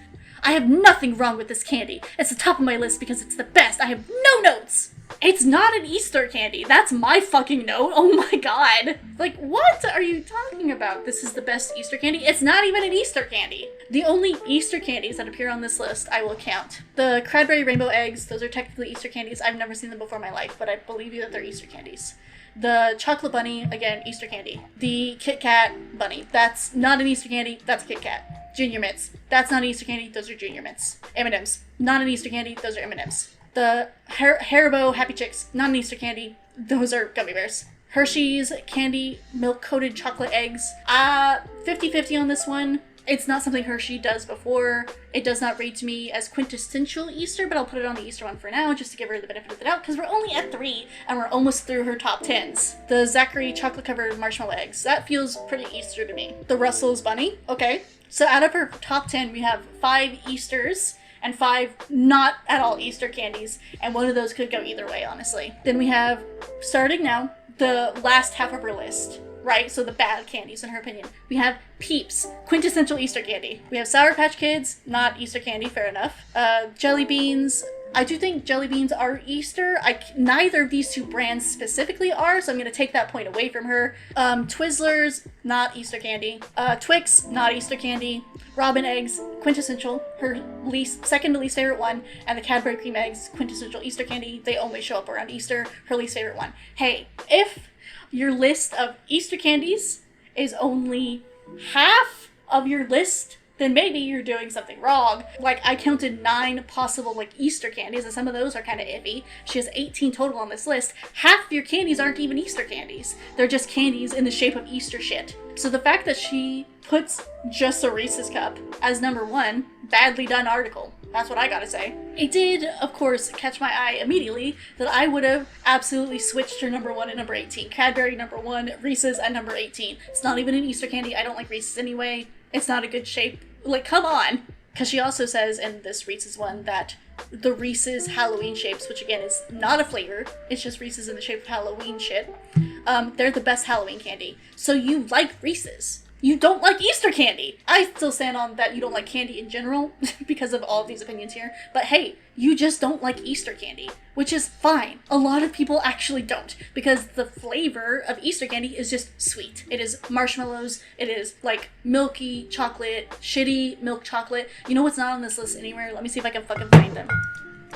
S1: I have nothing wrong with this candy. It's the top of my list because it's the best. I have no notes. It's not an Easter candy. That's my fucking note. Oh my god. Like, what are you talking about? This is the best Easter candy? It's not even an Easter candy. The only Easter candies that appear on this list, I will count. The Cadbury Rainbow Eggs, those are technically Easter candies. I've never seen them before in my life, but I believe you that they're Easter candies. The Chocolate Bunny, again, Easter candy. The Kit Kat Bunny, that's not an Easter candy, that's a Kit Kat. Junior Mints, that's not an Easter candy, those are Junior Mints. M&M's, not an Easter candy, those are M&M's. The Haribo Happy Chicks, not an Easter candy, those are gummy bears. Hershey's Candy Milk Coated Chocolate Eggs, 50-50 on this one. It's not something Hershey does before. It does not read to me as quintessential Easter, but I'll put it on the Easter one for now, just to give her the benefit of the doubt, because we're only at 3, and we're almost through her top 10s. The Zachary chocolate-covered marshmallow eggs. That feels pretty Easter to me. The Russell's Bunny. Okay. So out of her top 10, we have 5 Easters, and 5 not at all Easter candies, and one of those could go either way, honestly. Then we have, starting now, the last half of her list. Right, so the bad candies in her opinion. We have Peeps, quintessential Easter candy. We have Sour Patch Kids, not Easter candy, fair enough. Jelly Beans, I do think Jelly Beans are Easter. Neither of these two brands specifically are, so I'm gonna take that point away from her. Twizzlers, not Easter candy. Twix, not Easter candy. Robin Eggs, quintessential, her second to least favorite one. And the Cadbury Cream Eggs, quintessential Easter candy. They only show up around Easter, her least favorite one. Hey, if your list of Easter candies is only half of your list, then maybe you're doing something wrong. Like, I counted 9 possible, Easter candies, and some of those are kind of iffy. She has 18 total on this list. Half of your candies aren't even Easter candies. They're just candies in the shape of Easter shit. So the fact that she puts just a Reese's cup as number 1, badly done article. That's what I gotta say. It did, of course, catch my eye immediately that I would have absolutely switched her number 1 and number 18. Cadbury number 1, Reese's at number 18. It's not even an Easter candy. I don't like Reese's anyway. It's not a good shape. Come on. Because she also says in this Reese's one that the Reese's Halloween shapes, which again is not a flavor, it's just Reese's in the shape of Halloween shit, they're the best Halloween candy. So you like Reese's. You don't like Easter candy. I still stand on that you don't like candy in general because of all of these opinions here. But hey, you just don't like Easter candy, which is fine. A lot of people actually don't because the flavor of Easter candy is just sweet. It is marshmallows. It is milky chocolate, shitty milk chocolate. You know what's not on this list anywhere? Let me see if I can fucking find them.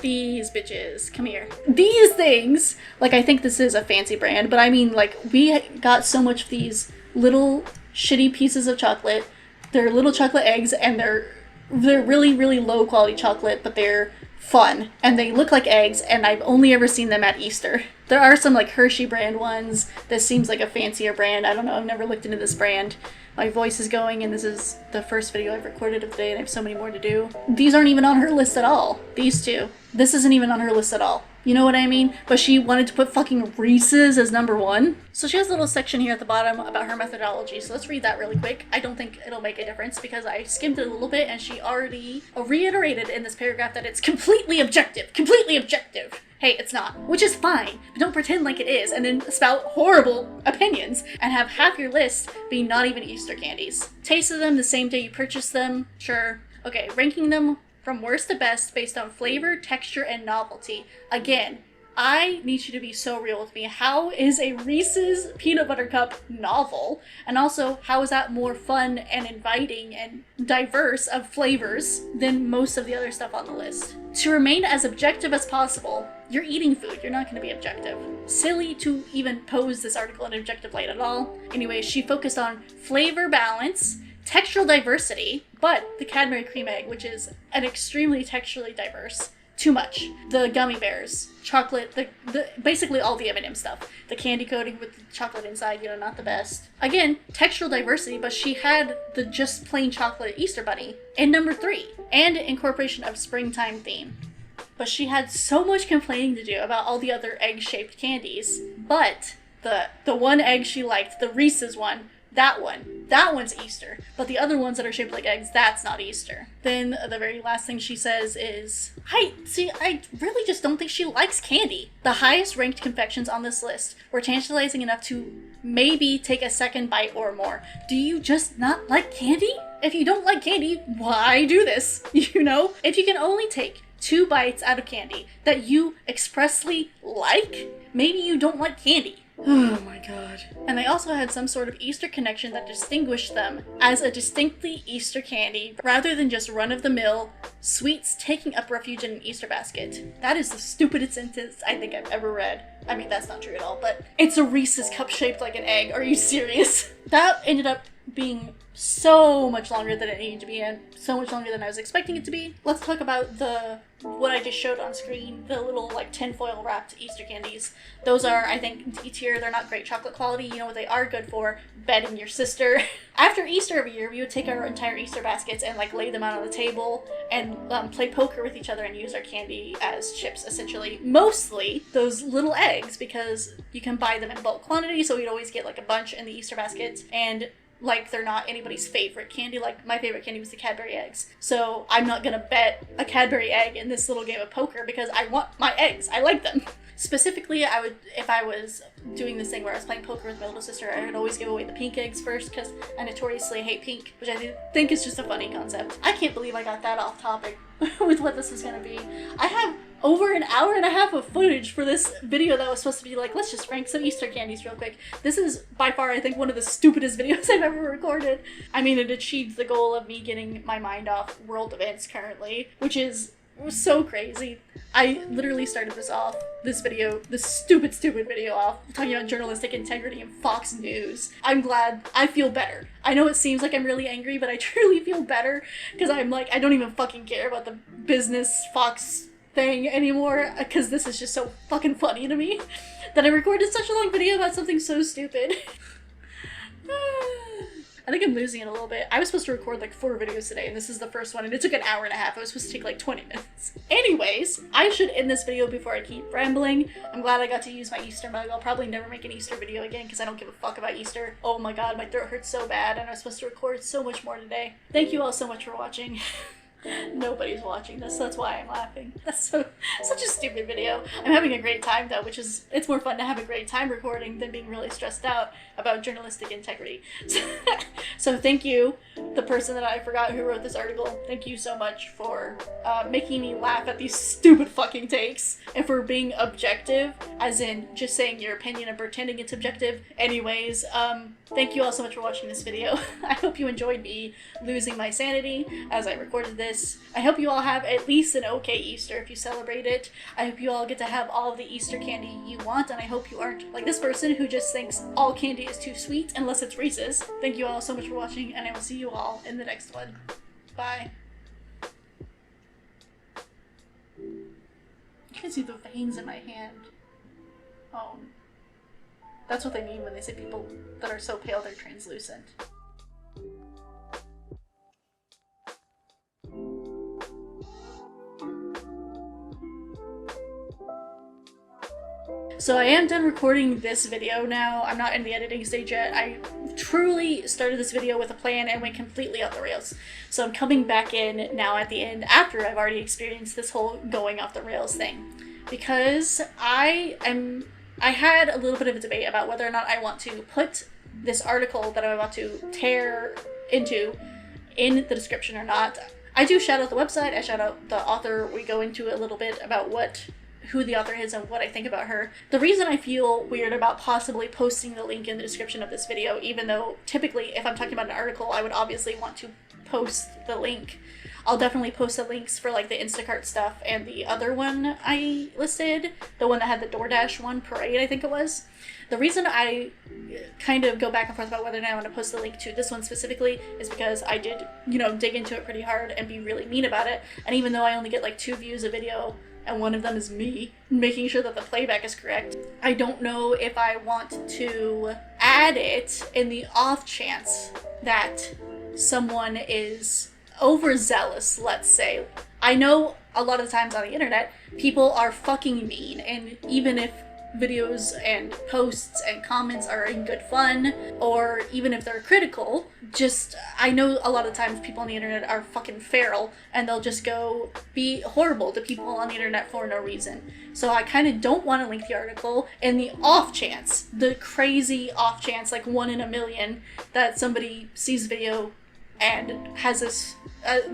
S1: These bitches. Come here. These things. I think this is a fancy brand, but I mean, we got so much of these little shitty pieces of chocolate. They're little chocolate eggs, and they're really, really low quality chocolate, but they're fun, and they look like eggs, and I've only ever seen them at Easter. There are some Hershey brand ones. This seems like a fancier brand. I don't know, I've never looked into this brand. My voice is going, and this is the first video I've recorded of the day, and I have so many more to do. These aren't even on her list at all. These two. This isn't even on her list at all. You know what I mean? But she wanted to put fucking Reese's as number 1. So she has a little section here at the bottom about her methodology. So let's read that really quick. I don't think it'll make a difference because I skimmed it a little bit and she already reiterated in this paragraph that it's completely objective. Completely objective. Hey, it's not. Which is fine. But don't pretend like it is and then spout horrible opinions and have half your list be not even Easter candies. Tasted them the same day you purchased them? Sure. Okay, ranking them from worst to best based on flavor, texture, and novelty. Again, I need you to be so real with me. How is a Reese's Peanut Butter Cup novel? And also, how is that more fun and inviting and diverse of flavors than most of the other stuff on the list? To remain as objective as possible, you're eating food, you're not going to be objective. Silly to even pose this article in an objective light at all. Anyway, she focused on flavor balance, textural diversity, but the Cadbury Cream Egg, which is an extremely texturally diverse too much. The gummy bears, chocolate, the basically all the M&M stuff. The candy coating with the chocolate inside, you know, not the best. Again, textural diversity, but she had the just plain chocolate Easter bunny in number 3, and incorporation of springtime theme. But she had so much complaining to do about all the other egg-shaped candies, but the one egg she liked, the Reese's one, that one's Easter. But the other ones that are shaped like eggs, that's not Easter. Then the very last thing she says is, I really just don't think she likes candy. The highest ranked confections on this list were tantalizing enough to maybe take a second bite or more. Do you just not like candy? If you don't like candy, why do this? You know? If you can only take 2 bites out of candy that you expressly like, maybe you don't like candy. Oh my god. And they also had some sort of Easter connection that distinguished them as a distinctly Easter candy, rather than just run-of-the-mill sweets taking up refuge in an Easter basket. That is the stupidest sentence I think I've ever read. I mean, that's not true at all, but it's a Reese's cup shaped like an egg. Are you serious? That ended up being so much longer than it needed to be, and so much longer than I was expecting it to be. Let's talk about what I just showed on screen, the little like tinfoil wrapped Easter candies. Those are, I think, D tier. They're not great chocolate quality. You know what they are good for? Bedding your sister. After Easter every year, we would take our entire Easter baskets and like lay them out on the table and play poker with each other and use our candy as chips, essentially. Mostly those little eggs, because you can buy them in bulk quantity, so we'd always get like a bunch in the Easter basket, and like they're not anybody's favorite candy. Like my favorite candy was the Cadbury eggs. So I'm not gonna bet a Cadbury egg in this little game of poker because I want my eggs. I like them. Specifically, I would, if I was doing this thing where I was playing poker with my little sister, I would always give away the pink eggs first because I notoriously hate pink, which I think is just a funny concept. I can't believe I got that off topic with what this is gonna be. I have over an hour and a half of footage for this video that was supposed to be like, let's just rank some Easter candies real quick. This is by far, I think, one of the stupidest videos I've ever recorded. I mean, it achieved the goal of me getting my mind off world events currently, which is so crazy. I literally started this video, this stupid video off, talking about journalistic integrity and Fox News. I'm glad. I feel better. I know it seems like I'm really angry, but I truly feel better because I'm like, I don't even fucking care about the business Fox thing anymore, because this is just so fucking funny to me that I recorded such a long video about something so stupid. I think I'm losing it a little bit. I was supposed to record like 4 videos today, and this is the first one, and it took an hour and a half. I was supposed to take like 20 minutes. Anyways, I should end this video before I keep rambling. I'm glad I got to use my Easter mug. I'll probably never make an Easter video again because I don't give a fuck about Easter. Oh my god, my throat hurts so bad, and I was supposed to record so much more today. Thank you all so much for watching. Nobody's watching this, so that's why I'm laughing. That's such a stupid video. I'm having a great time though, which is, it's more fun to have a great time recording than being really stressed out about journalistic integrity. So thank you, the person that I forgot who wrote this article. Thank you so much for making me laugh at these stupid fucking takes, and for being objective, as in just saying your opinion and pretending it's objective. Anyways, thank you all so much for watching this video. I hope you enjoyed me losing my sanity as I recorded this. I hope you all have at least an okay Easter if you celebrate it. I hope you all get to have all of the Easter candy you want, and I hope you aren't like this person who just thinks all candy is too sweet unless it's Reese's. Thank you all so much for watching, and I will see you all in the next one. Bye. You can see the veins in my hand. Oh. That's what they mean when they say people that are so pale they're translucent. So I am done recording this video now. I'm not in the editing stage yet. I truly started this video with a plan and went completely off the rails. So I'm coming back in now at the end after I've already experienced this whole going off the rails thing. Because I had a little bit of a debate about whether or not I want to put this article that I'm about to tear into in the description or not. I do shout out the website, I shout out the author, we go into a little bit about who the author is and what I think about her. The reason I feel weird about possibly posting the link in the description of this video, even though typically if I'm talking about an article, I would obviously want to post the link, I'll definitely post the links for like the Instacart stuff and the other one I listed, the one that had the DoorDash one, Parade, I think it was. The reason I kind of go back and forth about whether or not I want to post the link to this one specifically is because I did, dig into it pretty hard and be really mean about it. And even though I only get like 2 views a video, and one of them is me making sure that the playback is correct, I don't know if I want to add it in the off chance that someone is overzealous, let's say. I know a lot of times on the internet, people are fucking mean, and even if videos and posts and comments are in good fun, or even if they're critical, I know a lot of times people on the internet are fucking feral, and they'll just go be horrible to people on the internet for no reason. So I kind of don't want to link the article in the off chance, the crazy off chance, like 1 in a million, that somebody sees a video and has this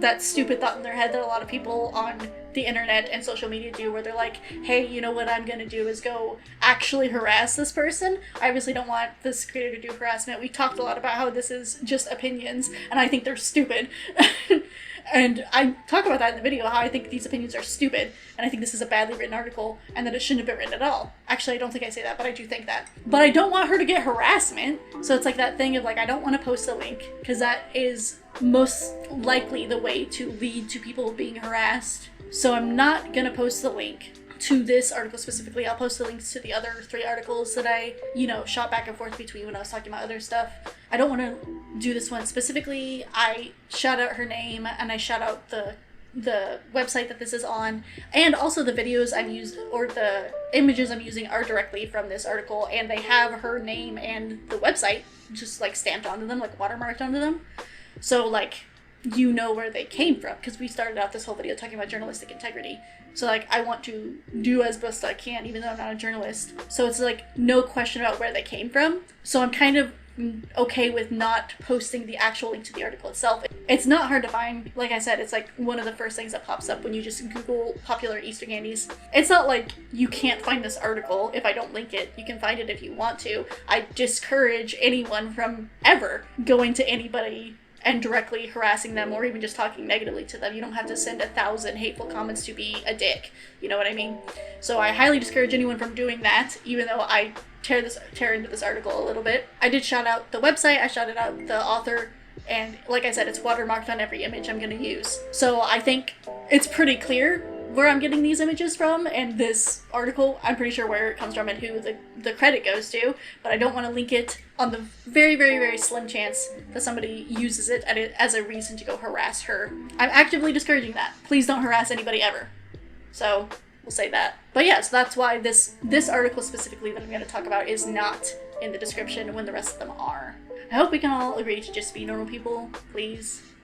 S1: that stupid thought in their head that a lot of people on the internet and social media do, where they're like, hey, you know what I'm gonna do is go actually harass this person. I obviously don't want this creator to do harassment. We talked a lot about how this is just opinions, and I think they're stupid. And I talk about that in the video, how I think these opinions are stupid, and I think this is a badly written article, and that it shouldn't have been written at all. Actually, I don't think I say that, but I do think that. But I don't want her to get harassment, so it's like that thing of like, I don't want to post a link, because that is most likely the way to lead to people being harassed. So I'm not gonna post the link to this article specifically. I'll post the links to the other 3 articles that I, shot back and forth between when I was talking about other stuff. I don't want to do this one specifically. I shout out her name, and I shout out the website that this is on, and also the videos I'm using, or the images I'm using, are directly from this article, and they have her name and the website just like stamped onto them, like watermarked onto them. So like, where they came from, because we started out this whole video talking about journalistic integrity. So like, I want to do as best I can, even though I'm not a journalist. So it's like no question about where they came from. So I'm kind of okay with not posting the actual link to the article itself. It's not hard to find. Like I said, it's like one of the first things that pops up when you just Google popular Easter candies. It's not like you can't find this article if I don't link it. You can find it if you want to. I discourage anyone from ever going to anybody and directly harassing them, or even just talking negatively to them. You don't have to send 1,000 hateful comments to be a dick. You know what I mean? So I highly discourage anyone from doing that, even though I tear into this article a little bit. I did shout out the website, I shouted out the author, and like I said, it's watermarked on every image I'm gonna use. So I think it's pretty clear where I'm getting these images from, and this article, I'm pretty sure where it comes from and who the credit goes to, but I don't want to link it on the very, very, very slim chance that somebody uses it as a reason to go harass her. I'm actively discouraging that. Please don't harass anybody ever. So we'll say that. But yeah, so that's why this article specifically that I'm going to talk about is not in the description when the rest of them are. I hope we can all agree to just be normal people, please.